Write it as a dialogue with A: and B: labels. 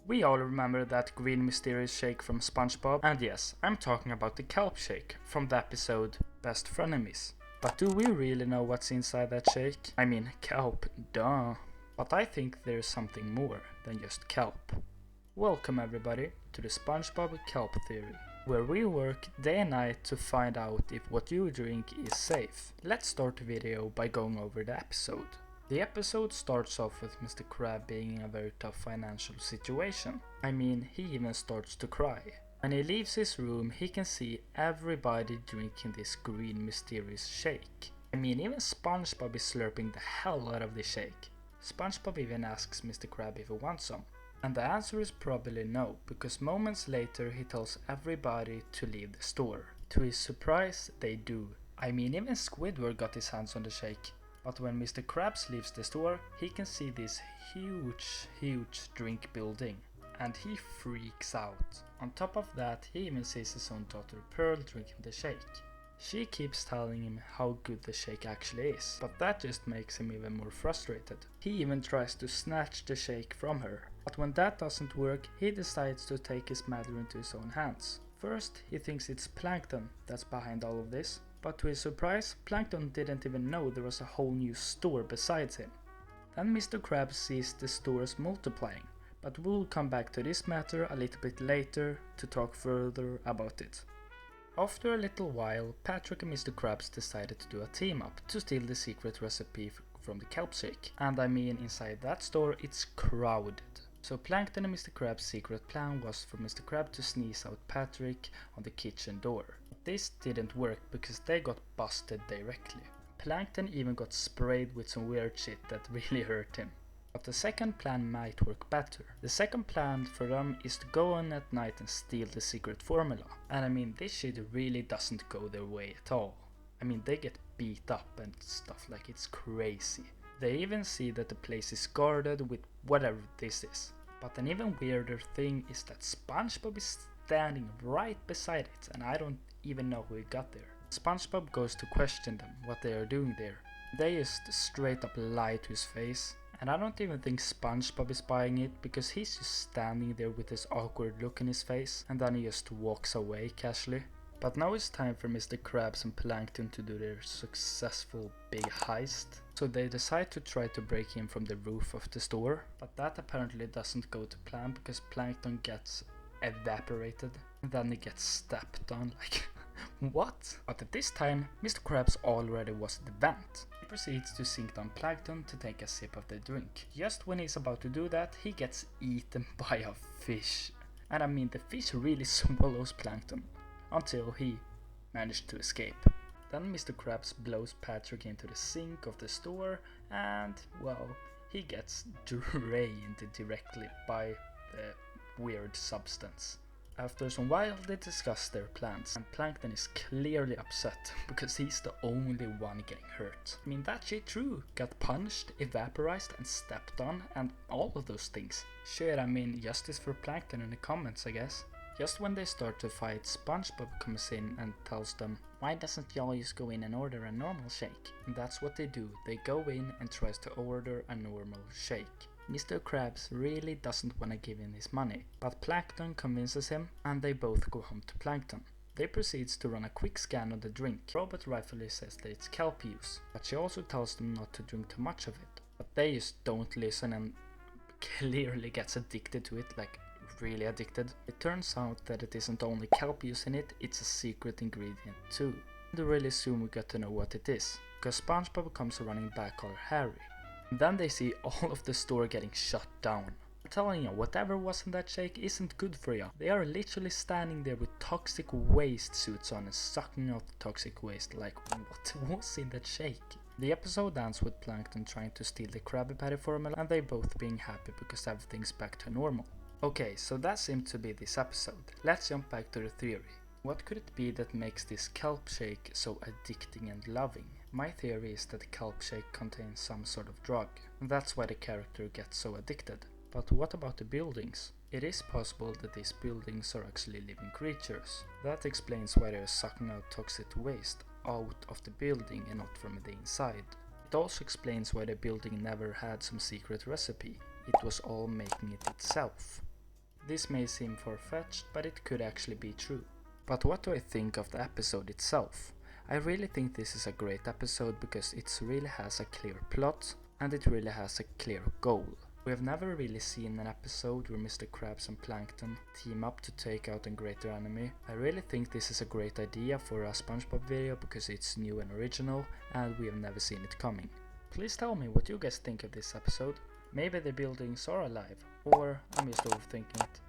A: We all remember that green mysterious shake from SpongeBob, and yes, I'm talking about the kelp shake from the episode Best Frenemies. But do we really know what's inside that shake? I mean, kelp, duh. But I think there's something more than just kelp. Welcome everybody to the SpongeBob Kelp theory, where we work day and night to find out if what you drink is safe. Let's start the video by going over the episode. The episode starts off with Mr. Krab being in a very tough financial situation. I mean, he even starts to cry. When he leaves his room, he can see everybody drinking this green mysterious shake. I mean, even SpongeBob is slurping the hell out of the shake. SpongeBob even asks Mr. Krab if he wants some. And the answer is probably no, because moments later he tells everybody to leave the store. To his surprise, they do. I mean, even Squidward got his hands on the shake. But when Mr. Krabs leaves the store, he can see this huge drink building. And he freaks out. On top of that, he even sees his own daughter Pearl drinking the shake. She keeps telling him how good the shake actually is, but that just makes him even more frustrated. He even tries to snatch the shake from her. But when that doesn't work, he decides to take his matter into his own hands. First, he thinks it's Plankton that's behind all of this. But to his surprise, Plankton didn't even know there was a whole new store besides him. Then Mr. Krabs sees the stores multiplying, but we'll come back to this matter a little bit later to talk further about it. After a little while, Patrick and Mr. Krabs decided to do a team up to steal the secret recipe from the kelp shake. And I mean, inside that store it's crowded. So Plankton and Mr. Krabs' secret plan was for Mr. Krab to sneeze out Patrick on the kitchen door. This didn't work because they got busted directly. Plankton even got sprayed with some weird shit that really hurt him. But the second plan might work better. The second plan for them is to go on at night and steal the secret formula. And I mean, this shit really doesn't go their way at all. I mean, they get beat up and stuff like it's crazy. They even see that the place is guarded with whatever this is. But an even weirder thing is that SpongeBob is standing right beside it, and I don't even know who he got there. SpongeBob goes to question them what they are doing there. They just straight up lie to his face, and I don't even think SpongeBob is buying it because he's just standing there with this awkward look in his face, and then he just walks away casually. But now it's time for Mr. Krabs and Plankton to do their successful big heist. So they decide to try to break in from the roof of the store, but that apparently doesn't go to plan because Plankton gets evaporated and then he gets stepped on like what? But at this time, Mr. Krabs already was at the vent. He proceeds to sink down Plankton to take a sip of the drink. Just when he's about to do that, he gets eaten by a fish. And I mean, the fish really swallows Plankton until he managed to escape. Then Mr. Krabs blows Patrick into the sink of the store and, well, he gets drained directly by the weird substance. After some while they discuss their plans and Plankton is clearly upset because he's the only one getting hurt. I mean, that shit true. Got punched, evaporized and stepped on and all of those things. Shit, I mean, justice for Plankton in the comments, I guess. Just when they start to fight, SpongeBob comes in and tells them, why doesn't y'all just go in and order a normal shake? And that's what they do. They go in and tries to order a normal shake. Mr. Krabs really doesn't want to give in his money, but Plankton convinces him and they both go home to Plankton. They proceeds to run a quick scan on the drink. Robot rightfully says that it's kelp use, but she also tells them not to drink too much of it. But they just don't listen and clearly gets addicted to it, like really addicted. It turns out that it isn't only kelp use in it, it's a secret ingredient too. And really soon we get to know what it is, because SpongeBob comes running back all Harry. And then they see all of the store getting shut down. I'm telling you, whatever was in that shake isn't good for you. They are literally standing there with toxic waste suits on and sucking out the toxic waste like what was in that shake? The episode ends with Plankton trying to steal the Krabby Patty formula and they both being happy because everything's back to normal. Okay, so that seemed to be this episode. Let's jump back to the theory. What could it be that makes this kelp shake so addicting and loving? My theory is that the kelp shake contains some sort of drug, and that's why the character gets so addicted. But what about the buildings? It is possible that these buildings are actually living creatures. That explains why they are sucking out toxic waste out of the building and not from the inside. It also explains why the building never had some secret recipe. It was all making it itself. This may seem far-fetched, but it could actually be true. But what do I think of the episode itself? I really think this is a great episode because it really has a clear plot and it really has a clear goal. We have never really seen an episode where Mr. Krabs and Plankton team up to take out a greater enemy. I really think this is a great idea for a SpongeBob video because it's new and original and we have never seen it coming. Please tell me what you guys think of this episode. Maybe they're building Sora alive, or I'm just overthinking it.